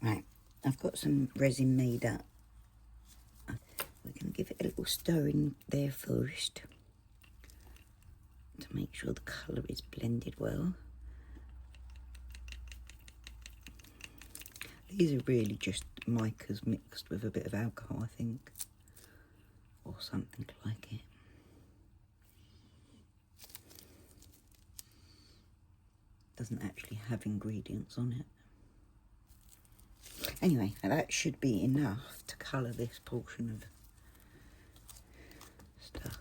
Right, I've got some resin made up. We're going to give it a little stir in there first to make sure the colour is blended well. These are really just micas mixed with a bit of alcohol, I think, or something like it. Doesn't actually have ingredients on it. Anyway, that should be enough to colour this portion of stuff.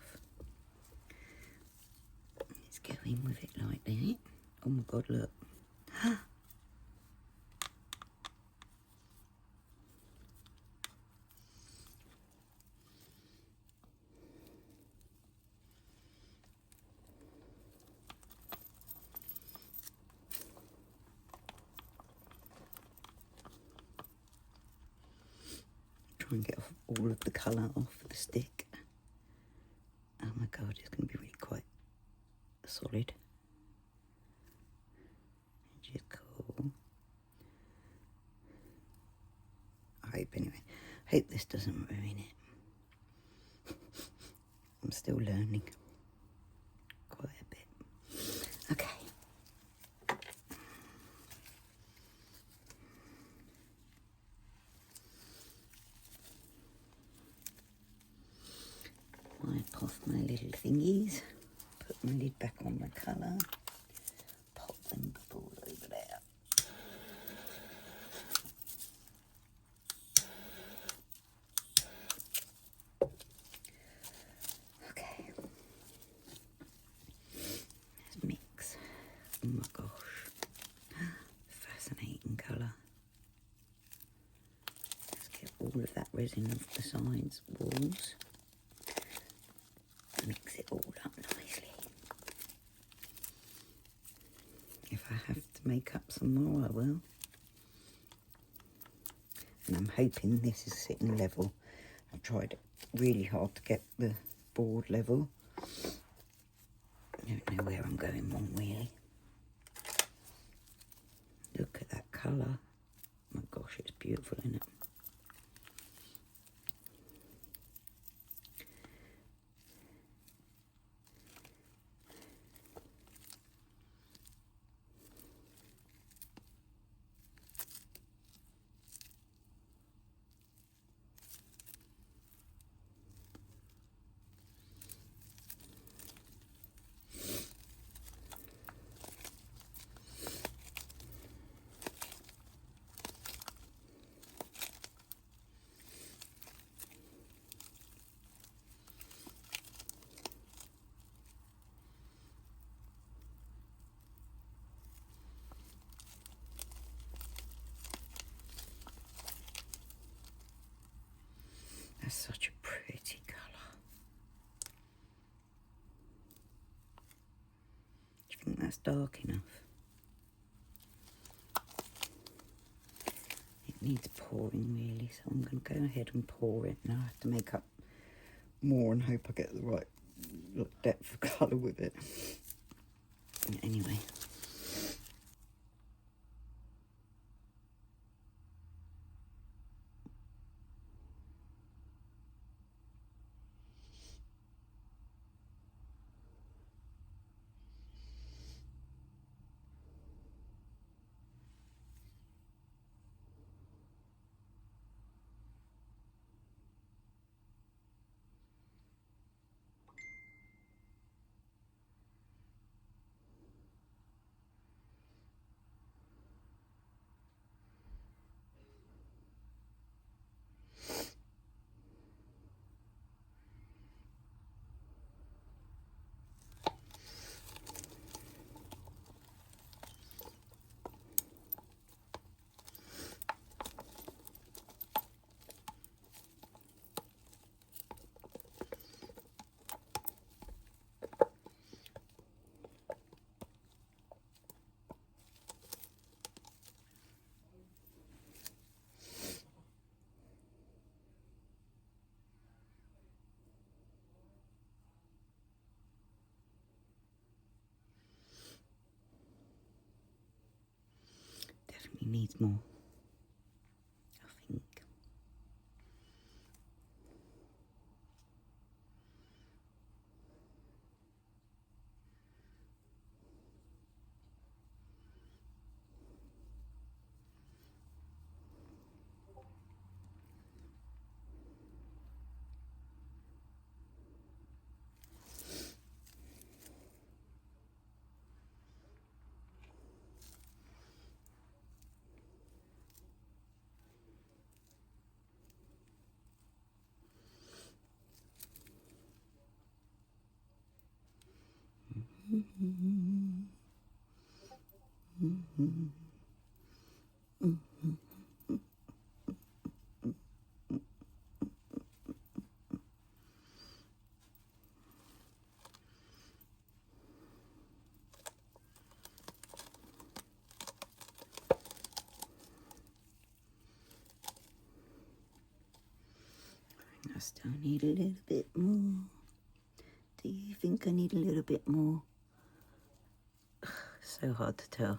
Let's go in with it like that. Oh my god, look. Try and get off all of the colour off the stick. Oh my god, it's going to be really quite solid. Which is cool. I hope anyway. Hope this doesn't ruin it. I'm still learning quite a bit. Okay. Wipe off my little thingies. Put my lid back on the colour. Pop them bubbles over there. Okay. Let's mix. Oh my gosh. Fascinating colour. Let's get all of that resin off the sides, walls. Mix it all up nicely. If I have to make up some more, I will. And I'm hoping this is sitting level. I've tried really hard to get the board level. I don't know where I'm going wrong, really. Look at that colour. Oh my gosh, it's beautiful, isn't it? That's such a pretty colour. Do you think that's dark enough? It needs pouring really, so I'm going to go ahead and pour it. Now I have to make up more and hope I get the right depth of colour with it. Anyway. Definitely needs more. I still need a little bit more. Do you think I need a little bit more? So hard to tell.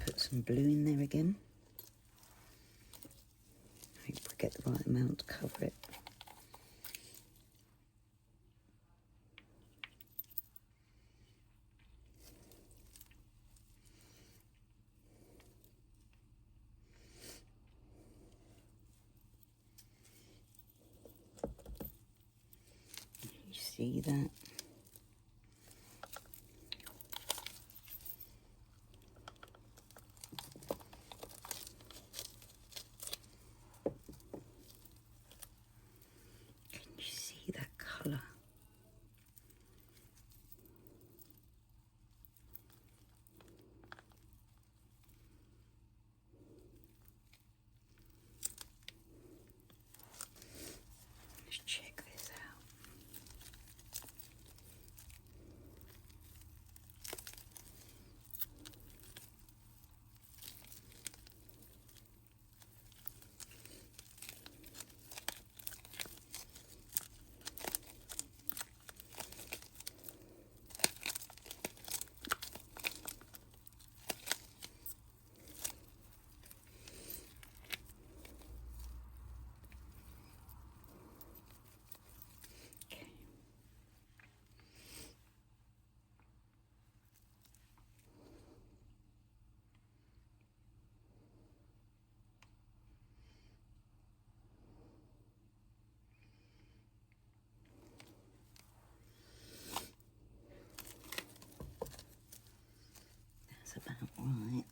Put some blue in there again. Hope we get the right amount to cover it. You see that? Colour. Let's check this out. About right.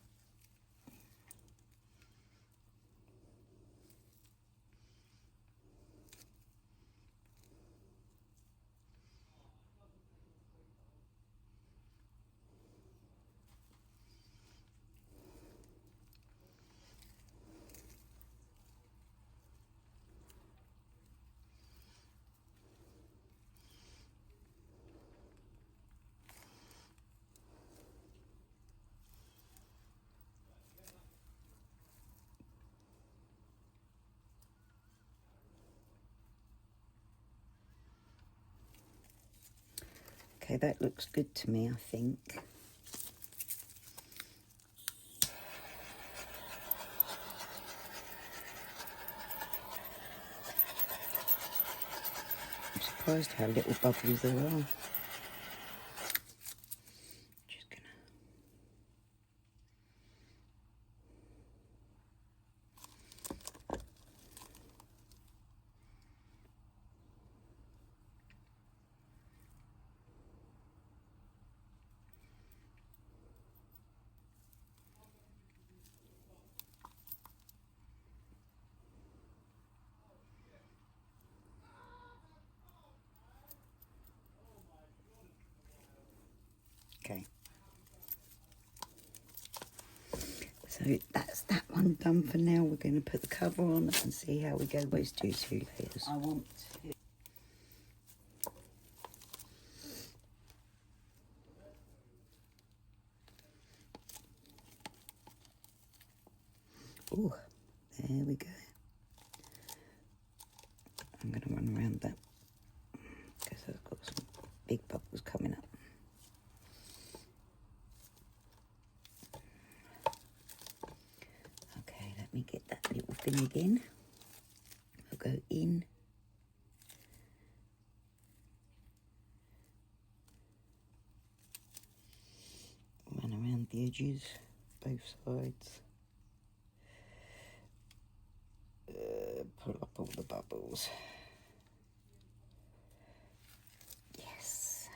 Okay, that looks good to me, I think. I'm surprised how little bubbles there are. Just gonna... Okay. So that's that one done for now. We're going to put the cover on and see how we go with those two layers. I want to... Oh, there we go. I'm going to run around that because I've got some big bubbles coming up. Okay, let me get that little thing again. I'll go in. Run around the edges, both sides. Pull up all the bubbles. Yes.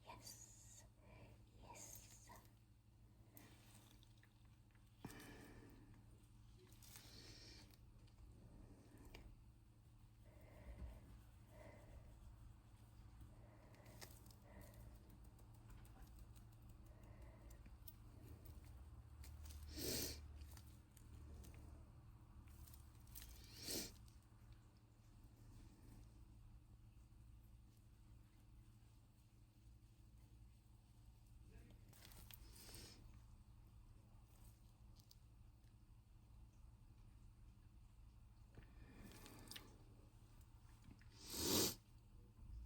Yes. Yes.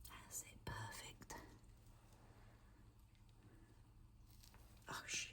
That's it, perfect. Oh shit.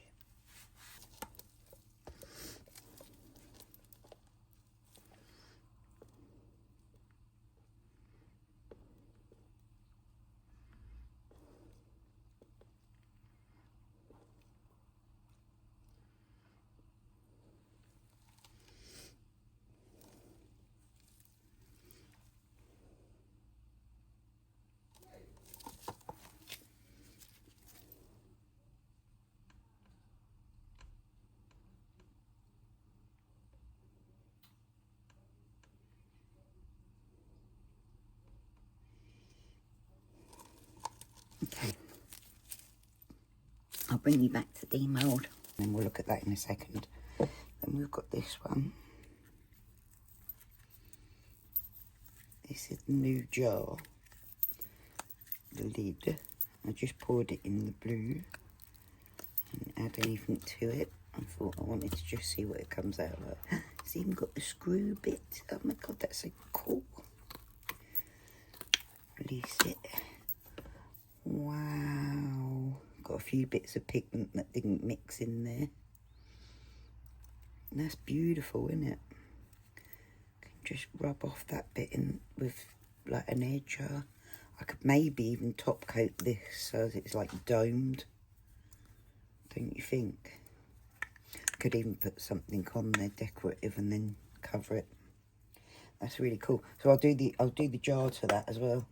Okay. I'll bring you back to demold and then we'll look at that in a second. Then we've got this one. This is the new jar. The lid. I just poured it in the blue and add anything to it. I thought I wanted to just see what it comes out like. It's even got the screw bit. Oh my god, that's so cool. Release it. Wow. Got a few bits of pigment that didn't mix in there. And that's beautiful, isn't it? Can just rub off that bit in with like an edge. I could maybe even top coat this so it's like domed. Don't you think? Could even put something on there decorative and then cover it. That's really cool. So I'll do the jar to that as well.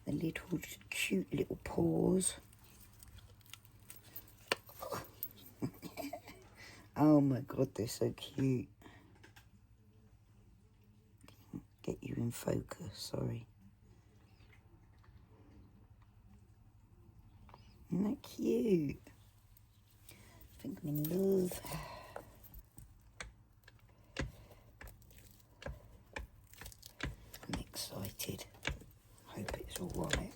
The little cute little paws. Oh my god, they're so cute. Get you in focus, sorry. Isn't that cute? I think I'm in love. I'm excited. Hope it's all right.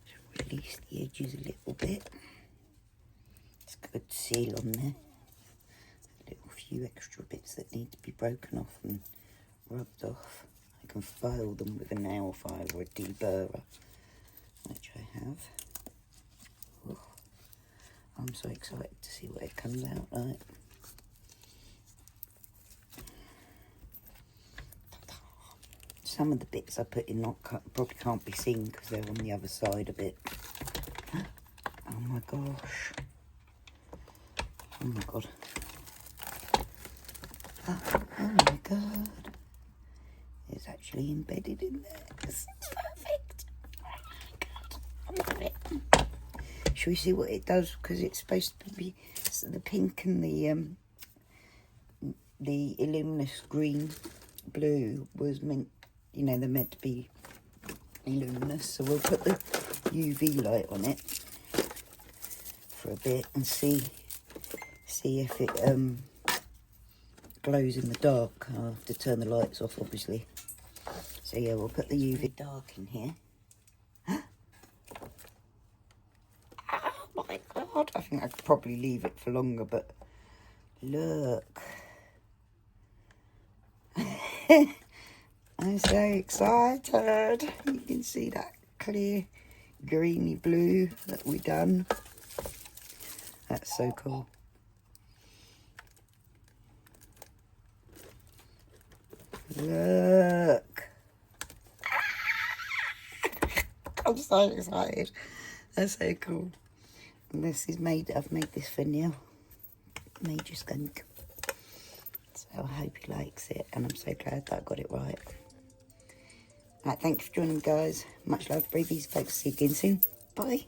Just release the edges a little bit. It's good seal on there. A little few extra bits that need to be broken off and rubbed off. I can file them with a nail file or a deburrer, which I have. Oh, I'm so excited to see what it comes out like. Some of the bits I put in probably can't be seen because they're on the other side of it. Oh my gosh. Oh my god. Oh my god. It's actually embedded in there. It's perfect. Oh my god. I love it. Shall we see what it does? Because it's supposed to be the pink and the Illuminous green blue was meant, you know, they're meant to be luminous. So we'll put the UV light on it for a bit and see if it glows in the dark. I'll have to turn the lights off, obviously. So yeah, we'll put the UV dark in here. hard. I think I could probably leave it for longer, but look. I'm so excited. You can see that clear greeny blue that we done. That's so cool. Look. I'm so excited. That's so cool. And this is made, I've made this for Neil. Major skunk. So I hope he likes it, and I'm so glad that I got it right. Right, thank you for joining, guys. Much love, babies. Folks, see you again soon. Bye.